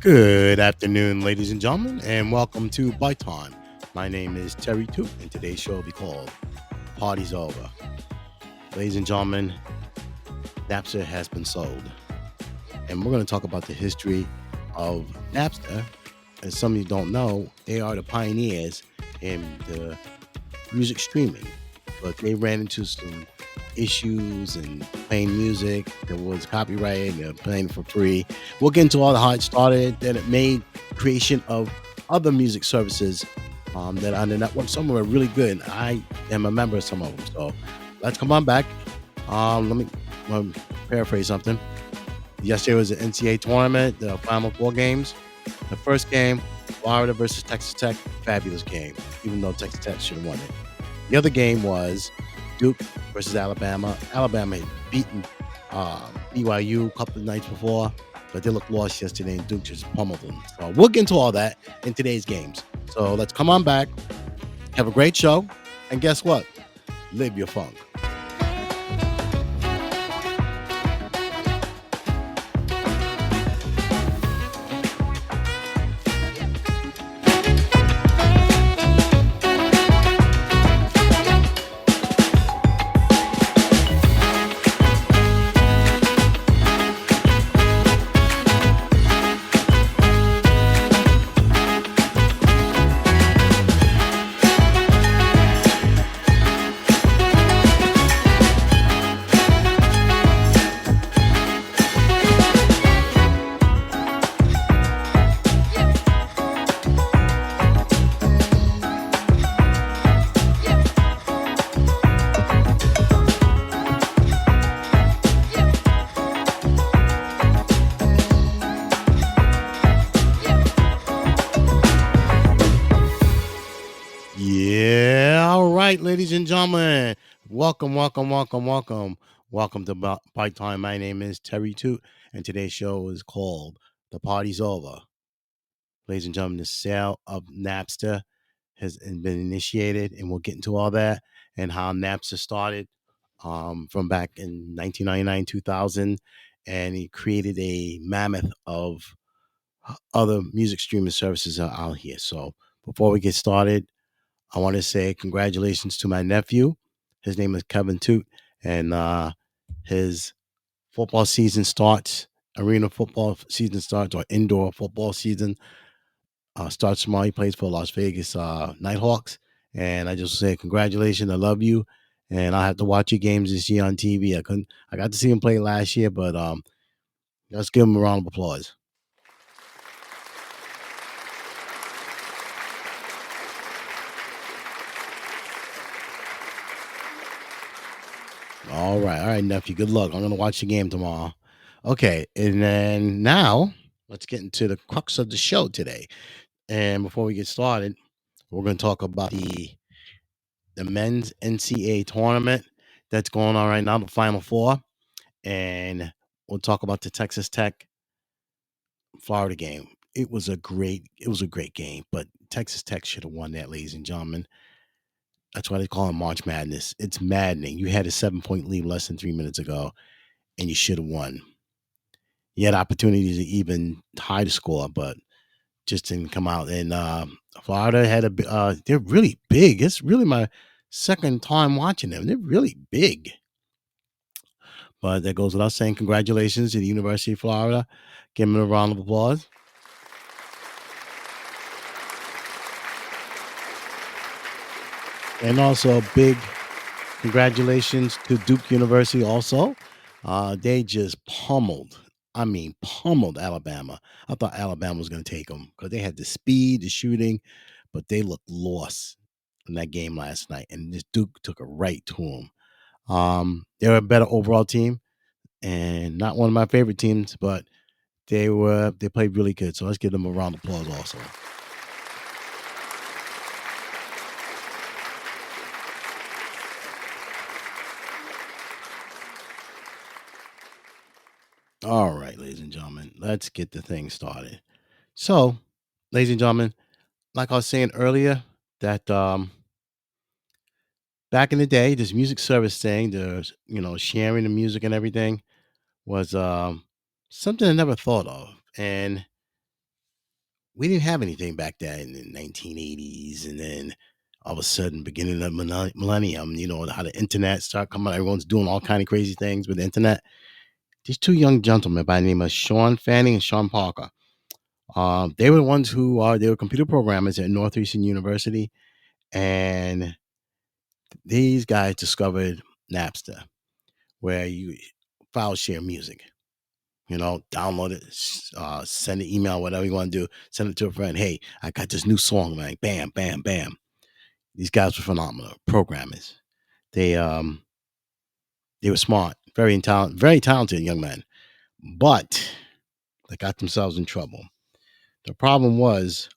Good afternoon, ladies and gentlemen, and welcome to Bite Time. My name is Terry Toot, and today's show will be called Party's Over. Ladies and gentlemen, Napster has been sold, and we're going to talk about the history of Napster. As some of you don't know, they are the pioneers in the music streaming, but they ran into some issues and playing music that was copyrighted, they're playing for free. We'll get into all the how it started, then it made creation of other music services that are on the network. Some of them are really good. I am a member of some of them. So let's come on back. Let me paraphrase something. Yesterday was the NCAA tournament, the Final Four games. The first game, Florida versus Texas Tech, fabulous game, even though Texas Tech should have won it. The other game was Duke versus Alabama. Alabama had beaten BYU a couple of nights before, but they looked lost yesterday, and Duke just pummeled them. So we'll get into all that in today's games. So let's come on back, have a great show, and guess what? Live your funk. Yeah, all right, ladies and gentlemen. Welcome to Bite Time. My name is Terry Toot, and today's show is called The Party's Over. Ladies and gentlemen, the sale of Napster has been initiated, and we'll get into all that and how Napster started from back in 1999, 2000, and he created a mammoth of other music streaming services out here. So before we get started, I want to say congratulations to my nephew. His name is Kevin Toot, and his football season starts. Arena football season starts, or indoor football season starts tomorrow. He plays for Las Vegas Nighthawks, and I just say congratulations. I love you, and I have to watch your games this year on TV. I couldn't. I got to see him play last year, but let's give him a round of applause. All right, nephew. Good luck. I'm gonna watch the game tomorrow. Okay, and then now let's get into the crux of the show today. And before we get started, we're gonna talk about the men's NCAA tournament that's going on right now, the Final Four, and we'll talk about the Texas Tech Florida game. It was a great game, but Texas Tech should have won that, ladies and gentlemen. That's why they call it March Madness. It's maddening. You had a 7 point lead less than 3 minutes ago, and you should have won. You had opportunities to even tie the score, but just didn't come out. And Florida had they're really big. It's really my second time watching them. They're really big. But that goes without saying. Congratulations to the University of Florida. Give them a round of applause. And also a big congratulations to Duke University also. They just pummeled, I mean, pummeled Alabama. I thought Alabama was going to take them because they had the speed, the shooting, but they looked lost in that game last night. And this Duke took a right to them. They're a better overall team and not one of my favorite teams, but they played really good. So let's give them a round of applause also. All right, ladies and gentlemen, let's get the thing started. So, ladies and gentlemen, like I was saying earlier, that back in the day, this music service thing, the sharing the music and everything was something I never thought of. And we didn't have anything back then in the 1980s, and then all of a sudden, beginning of millennium, how the internet started coming out, everyone's doing all kind of crazy things with the internet. These two young gentlemen by the name of Sean Fanning and Sean Parker, they were the ones who they were computer programmers at Northeastern University, and these guys discovered Napster, where you file share music. Download it, send an email, whatever you want to do, send it to a friend. Hey, I got this new song, man. Bam, bam, bam. These guys were phenomenal programmers. They um they were smart, very talented young men, but they got themselves in trouble. The problem was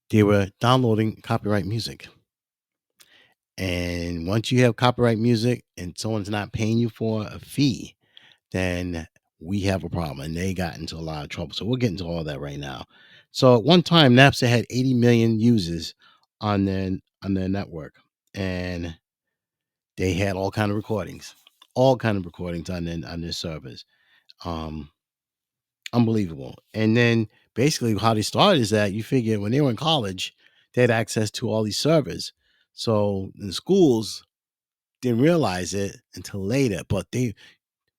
they were downloading copyright music. And once you have copyright music and someone's not paying you for a fee, then we have a problem. And they got into a lot of trouble. So we'll get into all that right now. So at one time, Napster had 80 million users on their network. And they had all kind of recordings on their servers. Um, Unbelievable. And then basically how they started is that you figure when they were in college, they had access to all these servers. So the schools didn't realize it until later, but they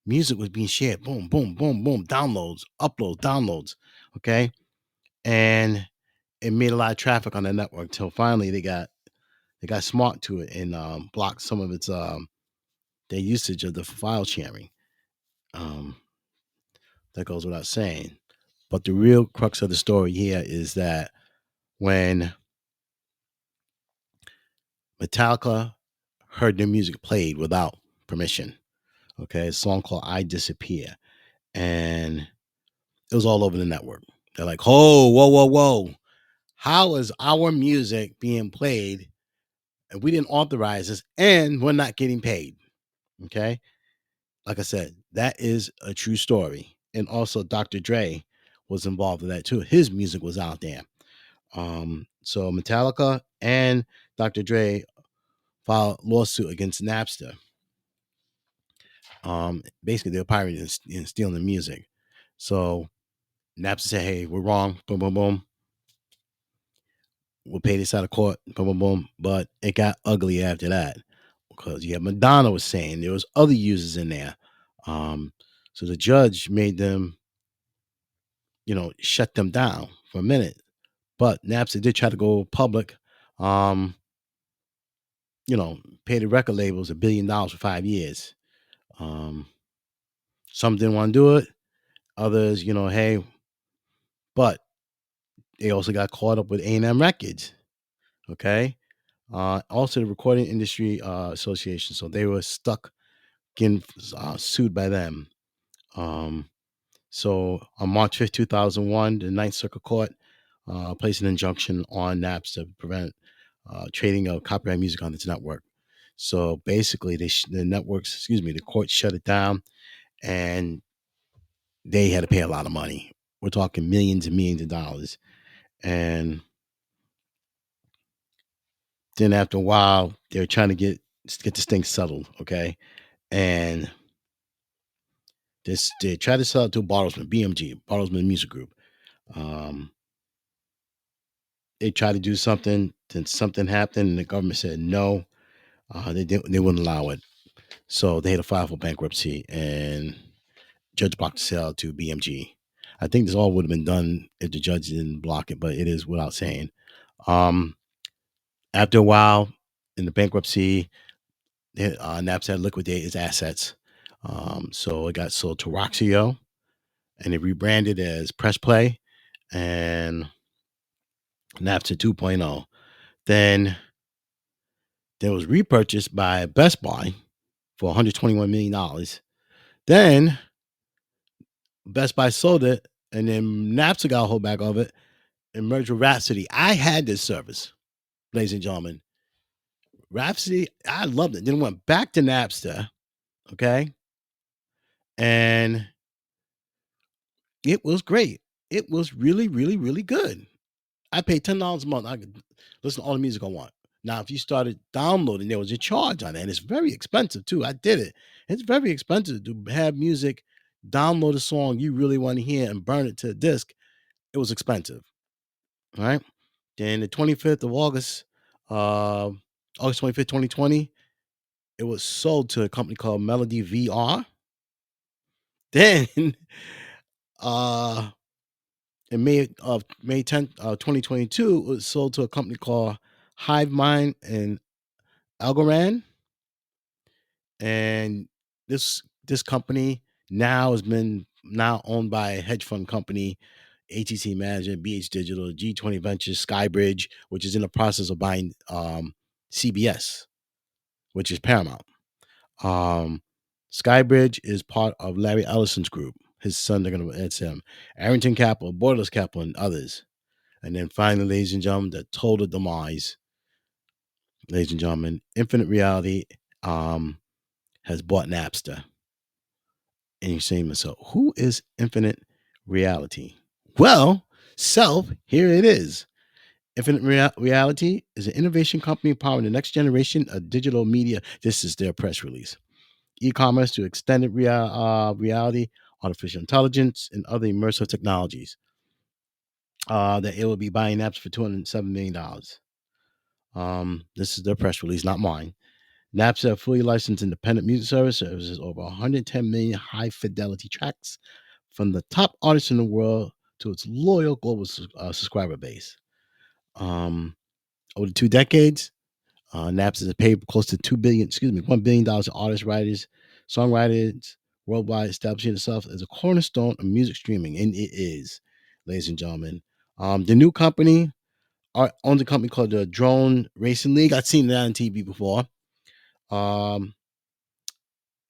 music was being shared. Boom, boom, boom, boom. Downloads, uploads, downloads. Okay. And it made a lot of traffic on the network till finally they got smart to it and blocked some of its their usage of the file sharing. Um, that goes without saying. But the real crux of the story here is that when Metallica heard their music played without permission, okay, a song called I Disappear, and it was all over the network. They're like, oh, whoa, whoa, whoa. How is our music being played and we didn't authorize this and we're not getting paid? Okay. Like I said, that is a true story. And also Dr. Dre was involved in that too. His music was out there. So Metallica and Dr. Dre filed a lawsuit against Napster. Basically, they were pirating and stealing the music. So Napster said, "Hey, we're wrong. Boom, boom, boom. We'll pay this out of court. Boom, boom, boom." But it got ugly after that because Madonna was saying there was other users in there. So the judge made them, shut them down for a minute. But Napster did try to go public. Um, pay the record labels $1 billion for 5 years. Um, some didn't want to do it. Others, hey, but they also got caught up with A&M Records. Okay. Also the Recording Industry Association. So they were stuck getting sued by them. So on March 5th, 2001, the Ninth Circuit Court placed an injunction on Napster to prevent trading of copyright music on its network. So basically, the court shut it down, and they had to pay a lot of money. We're talking millions and millions of dollars. And then after a while, they were trying to get this thing settled, okay? And they tried to sell it to Bartlesman, BMG, Bartlesman Music Group. They tried to do something, then something happened, and the government said no. They wouldn't allow it. So they had to file for bankruptcy, and judge blocked the sale to BMG. I think this all would have been done if the judge didn't block it, but it is without saying. Um, After a while, in the bankruptcy, Napster had liquidated its assets. So it got sold to Roxio, and it rebranded as Press Play and Napster 2.0. Then it was repurchased by Best Buy for $121 million. Then Best Buy sold it, and then Napster got a hold back of it and merged with Rhapsody. I had this service, ladies and gentlemen. Rhapsody, I loved it. Then it went back to Napster, okay? And it was great. It was really, really, really good. I paid $10 a month. I could listen to all the music I want. Now, if you started downloading, there was a charge on it, and it's very expensive too. I did it. It's very expensive to have music, download a song you really want to hear, and burn it to a disc. It was expensive, right? Then the 25th of August, uh, August 25th, 2020, it was sold to a company called Melody VR. Then uh in May 10th, 2022, it was sold to a company called Hive Mind and Algorand. And this company now has been now owned by a hedge fund company, ATC Management, BH Digital, G20 Ventures, Skybridge, which is in the process of buying CBS, which is Paramount. Um, Skybridge is part of Larry Ellison's group. His son, they're going to it's him. Arrington Capital, Borderless Capital, and others. And then finally, ladies and gentlemen, the total demise, ladies and gentlemen, Infinite Reality has bought Napster. And you're saying to yourself, who is Infinite Reality? Well, self, here it is. Infinite Reality is an innovation company powering the next generation of digital media. This is their press release. E-commerce to extended reality, artificial intelligence, and other immersive technologies. That it will be buying apps for $207 million. This is their press release, not mine. Napster, a fully licensed independent music service, services over 110 million high fidelity tracks from the top artists in the world to its loyal global subscriber base. Um, Over 2 decades, Napster has paid close to $1 billion to artists, writers, songwriters worldwide, establishing itself as a cornerstone of music streaming, and it is, ladies and gentlemen. The new company owns a company called the Drone Racing League. I've seen that on TV before. Um,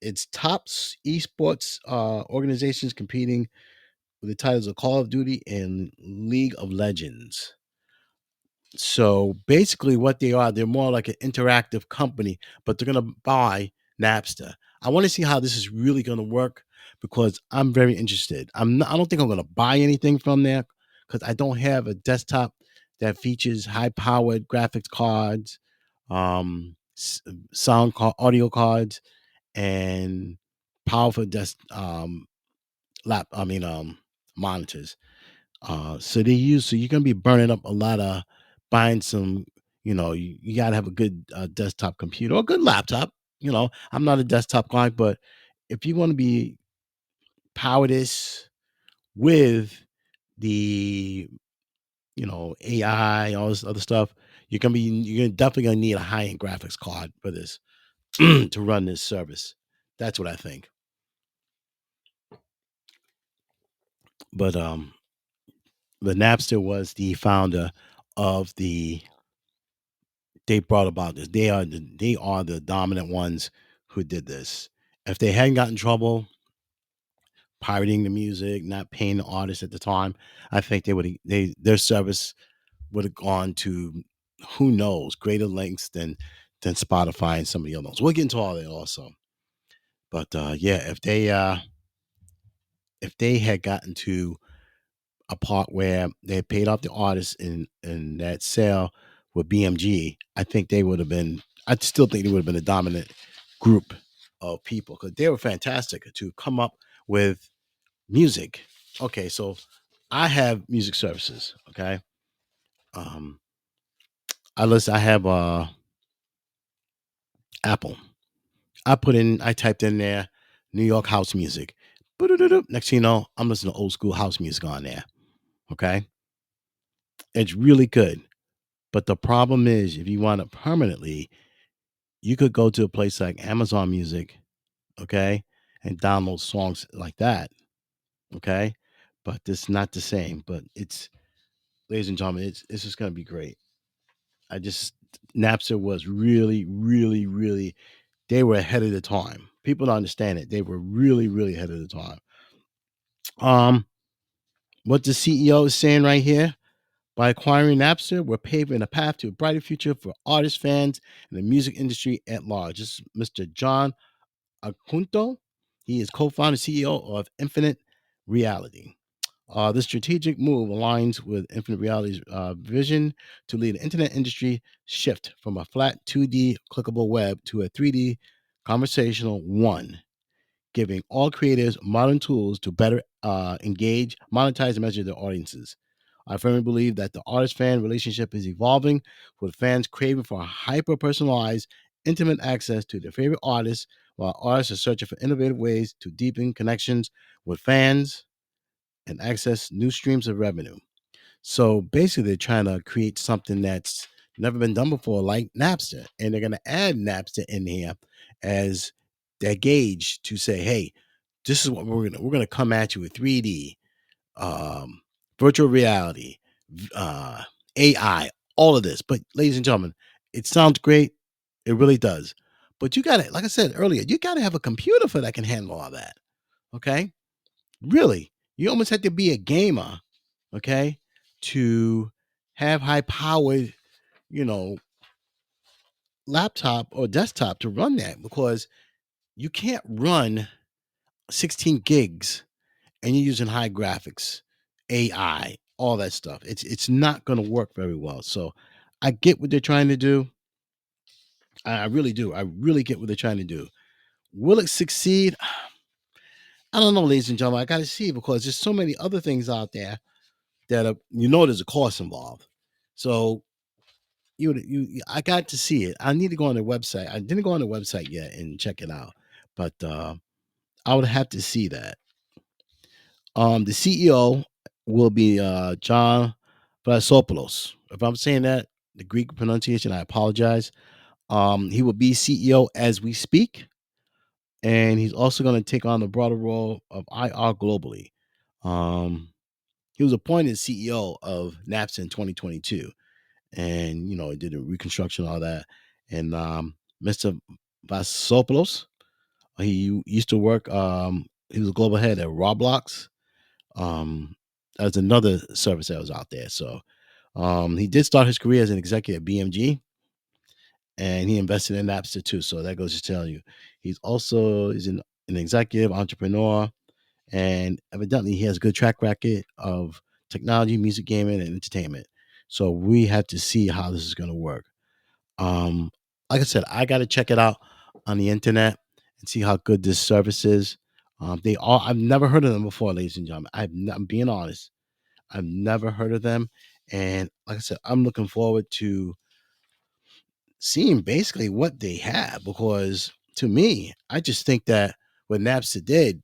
it's top esports organizations competing with the titles of Call of Duty and League of Legends. So basically, what they are, they're more like an interactive company, but they're going to buy Napster. I want to see how this is really going to work because I'm very interested. I don't think I'm going to buy anything from there because I don't have a desktop that features high-powered graphics cards, audio cards, and powerful monitors. So you're gonna be burning up a lot of buying some. You gotta have a good desktop computer or a good laptop. I'm not a desktop guy, but if you want to be power this with the AI, all this other stuff, you're definitely gonna need a high end graphics card for this to run this service. That's what I think. But the Napster was the founder of they brought about this. They are the dominant ones who did this. If they hadn't gotten in trouble pirating the music, not paying the artists at the time, I think their service would have gone to who knows greater lengths than Spotify and some of the others. We'll get into all that also. But yeah, if they had gotten to a part where they had paid off the artists in that sale with BMG, I think they would have been. I still think they would have been a dominant group of people because they were fantastic to come up with music. Okay, so I have music services. Okay, um, I have Apple. I typed in there New York house music. Next thing you know, I'm listening to old school house music on there. Okay, it's really good. But the problem is, if you want it permanently, you could go to a place like Amazon Music, okay, and download songs like that, okay. But it's not the same. But ladies and gentlemen, it's just gonna be great. I just Napster was really, really, really. They were ahead of the time. People don't understand it. They were really, really ahead of the time. Um, what the CEO is saying right here. By acquiring Napster, we're paving a path to a brighter future for artists, fans, and the music industry at large. This is Mr. John Acunto. He is co-founder and CEO of Infinite Reality. This strategic move aligns with Infinite Reality's vision to lead the internet industry shift from a flat 2D clickable web to a 3D conversational one, giving all creators modern tools to better engage, monetize, and measure their audiences. I firmly believe that the artist fan relationship is evolving, with fans craving for hyper personalized, intimate access to their favorite artists, while artists are searching for innovative ways to deepen connections with fans and access new streams of revenue. So basically, they're trying to create something that's never been done before, like Napster, and they're going to add Napster in here as their gauge to say, "Hey, this is what we're gonna come at you with 3D, um, virtual reality, uh, AI, all of this." But ladies and gentlemen, it sounds great, it really does. But you got to, like I said earlier, you got to have a computer for that can handle all that. Okay, really, you almost have to be a gamer, okay, to have high powered, you know, laptop or desktop to run that, because you can't run 16 gigs and you're using high graphics, AI, all that stuff. It's not going to work very well. So I get what they're trying to do. I really do. I really get what they're trying to do. Will it succeed? I don't know, ladies and gentlemen. I got to see, because there's so many other things out there that are, there's a cost involved. So I got to see it. I need to go on the website. I didn't go on the website yet and check it out, but I would have to see that. The CEO will be John Vlasopoulos. If I'm saying that the Greek pronunciation, I apologize. He will be CEO as we speak, and he's also going to take on the broader role of IR globally. Um, he was appointed CEO of Napster in 2022, and did a reconstruction, all that. And Mr. Vasopoulos, he used to work. He was a global head at Roblox. That was another service that was out there. So he did start his career as an executive at BMG, and he invested in Napster too. So that goes to tell you, he's an executive entrepreneur, and evidently he has a good track record of technology, music, gaming, and entertainment. So we have to see how this is going to work. Um, like I said, I got to check it out on the internet and see how good this service is. I've never heard of them before, ladies and gentlemen. I'm being honest. I've never heard of them. And like I said, I'm looking forward to seeing basically what they have, because to me, I just think that what Napster did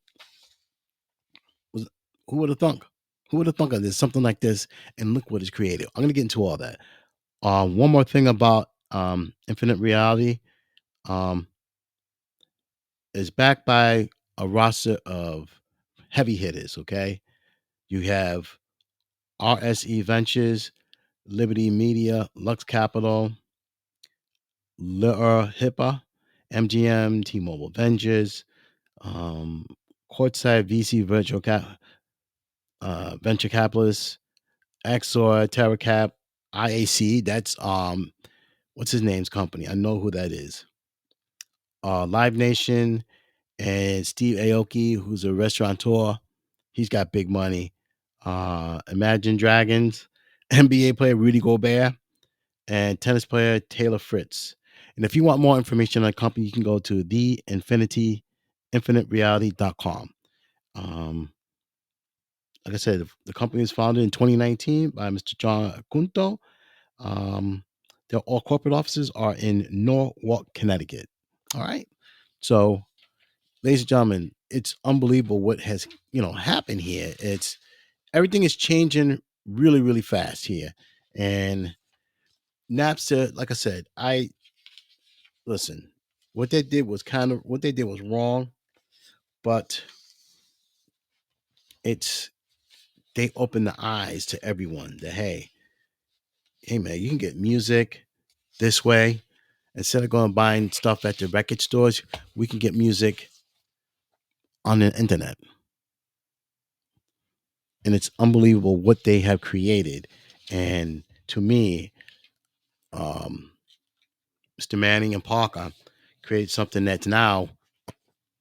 was, who would have thunk? Who would have thunk of this, something like this, and look what it's created. I'm going to get into all that. One more thing about Infinite Reality. Um, is backed by a roster of heavy hitters. Okay, you have RSE Ventures, Liberty Media, Lux Capital, Lure HIPAA, MGM, T-Mobile Ventures, um, Courtside VC Venture Capitalists, Axor, TerraCap, IAC. That's what's his name's company? I know who that is. Live Nation, and Steve Aoki, who's a restaurateur. He's got big money. Imagine Dragons, NBA player Rudy Gobert, and tennis player Taylor Fritz. And if you want more information on the company, you can go to infinitereality.com. Um, like I said, the company was founded in 2019 by Mr. John Cunto. Their all corporate offices are in Norwalk, Connecticut. All right. So, ladies and gentlemen, it's unbelievable what has happened here. It's Everything is changing really, really fast here. And Napster, like I said, I listen, what they did was wrong, but it's they opened the eyes to everyone that hey man, you can get music this way. Instead of going and buying stuff at the record stores, we can get music on the internet. And it's unbelievable what they have created. And to me, um, Mr. Manning and Parker created something that's now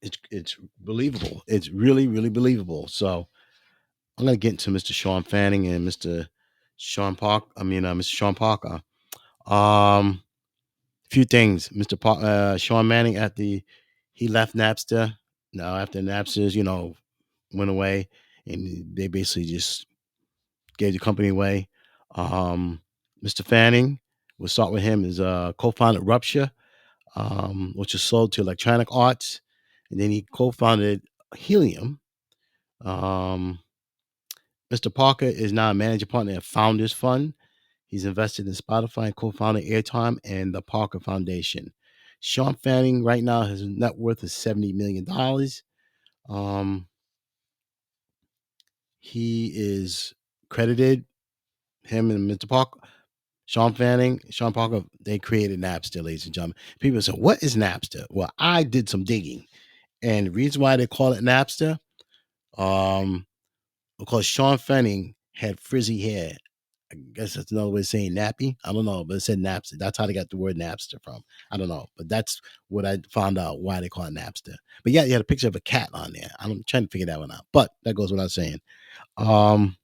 it's believable. It's really, really believable. So I'm gonna get into Mr. Sean Fanning and Mr. Mr. Sean Parker. Um, few things. Sean Manning, he left Napster. Now after Napster's went away, and they basically just gave the company away. Um, Mr. Fanning, we'll start with him, is co-founded Rupture, which was sold to Electronic Arts, and then he co-founded Helium. Um, Mr. Parker is now a managing partner at Founders Fund. He's invested in Spotify and co-founded Airtime and the Parker Foundation. Sean Fanning right now, his net worth is $70 million. He is credited, him and Mr. Parker, Sean Fanning, Sean Parker, they created Napster, ladies and gentlemen. People say, what is Napster? Well, I did some digging. And the reason why they call it Napster, um, because Sean Fanning had frizzy hair. I guess that's another way of saying nappy. I don't know, but it said Napster. That's how they got the word Napster from. I don't know, but that's what I found out why they call it Napster. But yeah, you had a picture of a cat on there. I'm trying to figure that one out, but that goes without saying. Um,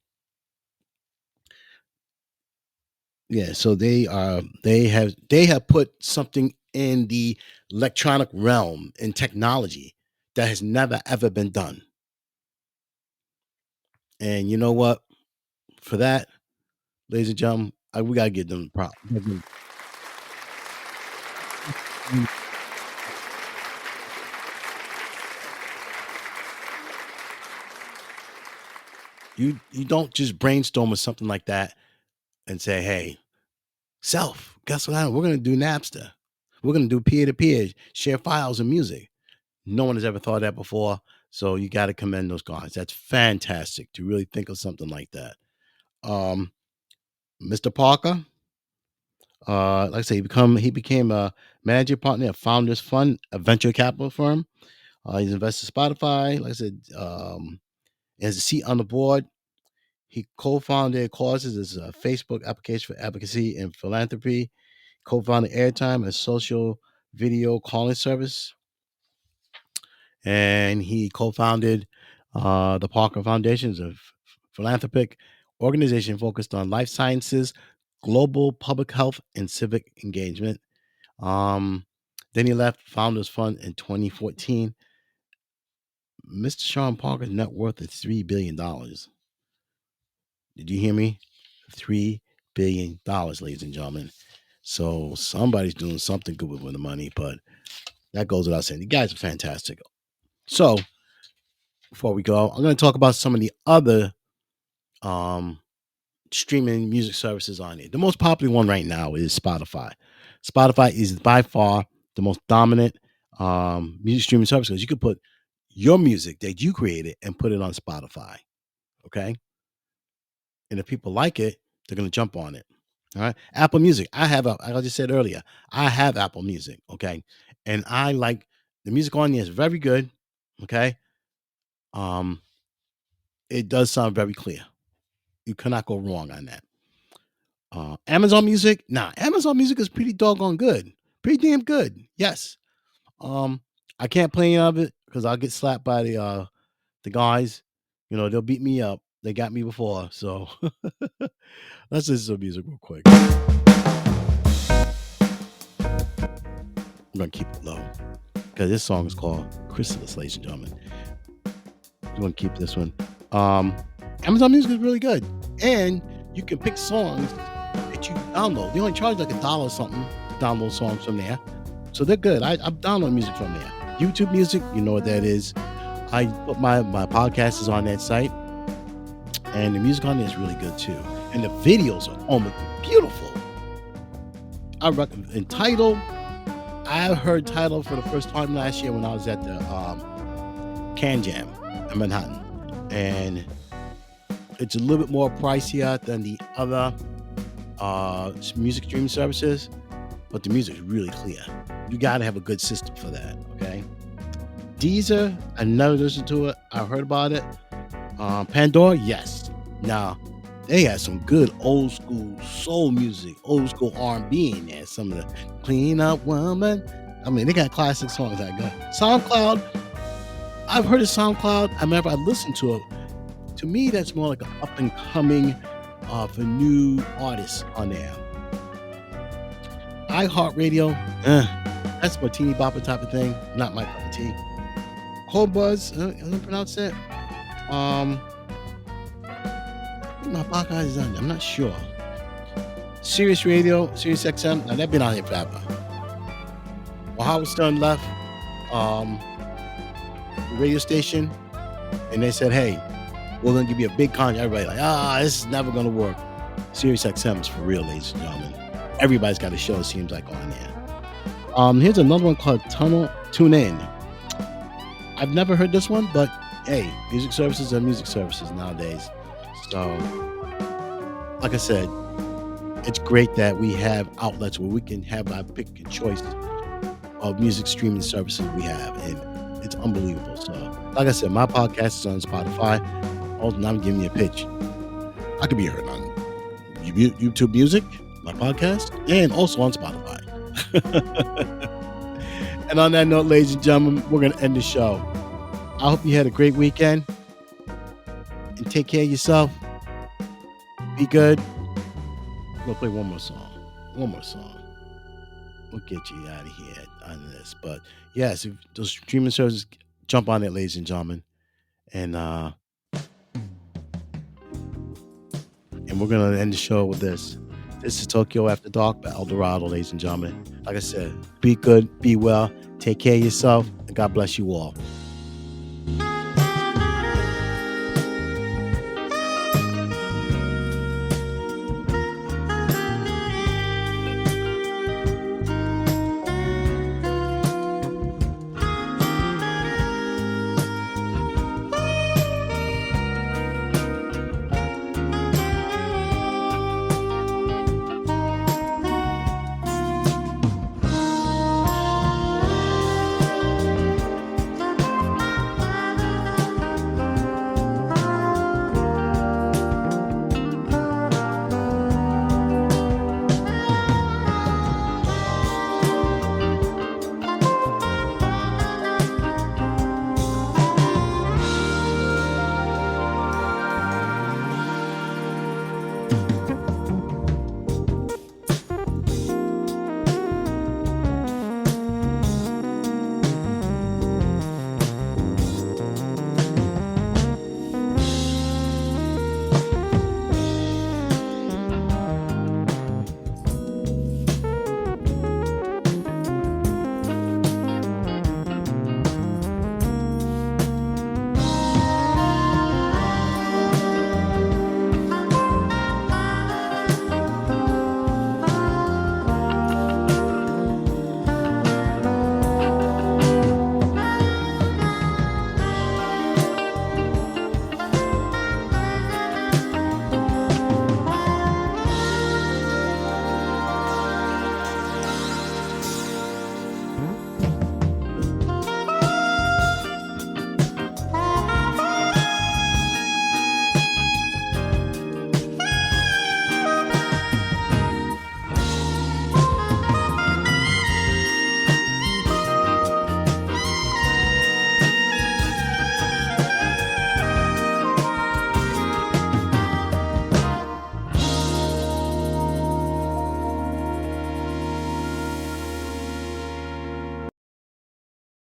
yeah, so they have put something in the electronic realm in technology that has never ever been done. And you know what? For that, ladies and gentlemen, we gotta give them props. You don't just brainstorm with something like that and say, "Hey, self, guess what? We're gonna do Napster. We're gonna do peer to peer, share files and music." No one has ever thought of that before, so you got to commend those guys. That's fantastic to really think of something like that. Um, Mr. Parker, like I say, he became a managing partner at Founders Fund, a venture capital firm. He's invested in Spotify, like I said, has a seat on the board. He co-founded Causes as a Facebook application for advocacy and philanthropy. Co-founded Airtime, a social video calling service, and he co-founded the Parker Foundations, a philanthropic organization focused on life sciences, global public health, and civic engagement. Um, then he left Founders Fund in 2014. Mr. Sean Parker's net worth is $3 billion. Did you hear me? $3 billion, ladies and gentlemen. So somebody's doing something good with the money, but that goes without saying. The guys are fantastic. So before we go, I'm going to talk about some of the other um, streaming music services on it. The most popular one right now is Spotify. Spotify is by far the most dominant music streaming service because you could put your music that you created and put it on Spotify. Okay. And if people like it, they're going to jump on it. All right. Apple Music. Like I just said earlier, I have Apple Music. Okay. And I like the music on there is very good. Okay. Um, it does sound very clear. You cannot go wrong on that. Amazon Music. Nah, Amazon Music is pretty doggone good. Pretty damn good. Yes. Um, I can't play any of it because I'll get slapped by the guys. You know, they'll beat me up. They got me before. So let's listen to some music real quick. I'm gonna keep it low because this song is called Chrysalis, ladies and gentlemen. I'm gonna keep this one. Um, Amazon Music is really good, and you can pick songs that you download. They only charge like $1 or something to download songs from there, so they're good. I download music from there. YouTube Music, you know what that is. I put my podcast is on that site, and the music on there is really good too. And the videos are almost beautiful. I recommend Tidal. I heard Tidal for the first time last year when I was at the Can Jam in Manhattan, and it's a little bit more pricier than the other music streaming services, but the music is really clear. You got to have a good system for that. Okay. Deezer, I never listened to it. I heard about it. Pandora, yes. Now, they had some good old school soul music, old school R&B in there. Some of the Clean Up Woman. I mean, they got classic songs that good. SoundCloud, I've heard of SoundCloud. I remember I listened to it. To me, that's more like an up and coming for new artists on there. iHeartRadio, that's my teeny bopper type of thing. Not my cup of tea. Cold Buzz, I don't pronounce it. think my podcast is on there. I'm not sure. Sirius Radio, Sirius XM. Now they've been on here forever. Well, Howard Stern left um, the radio station, and they said, "Hey, we're gonna give you a big contract." Everybody like, this is never gonna work. Sirius XM is for real, ladies and gentlemen. Everybody's got a show. It seems like on there. Here's another one called Tune In. I've never heard this one, but hey, music services are music services nowadays. So, like I said, it's great that we have outlets where we can have our pick and choice of music streaming services we have, and it's unbelievable. So, like I said, my podcast is on Spotify. Also, now I'm giving you a pitch. I could be heard on YouTube Music, my podcast, and also on Spotify. And on that note, ladies and gentlemen, we're going to end the show. I hope you had a great weekend, and take care of yourself. Be good. We'll play one more song. We'll get you out of here on this. But yes, if those streaming services, jump on it, ladies and gentlemen. And we're going to end the show with this. This is Tokyo After Dark by El Dorado, ladies and gentlemen. Like I said, be good, be well, take care of yourself, and God bless you all.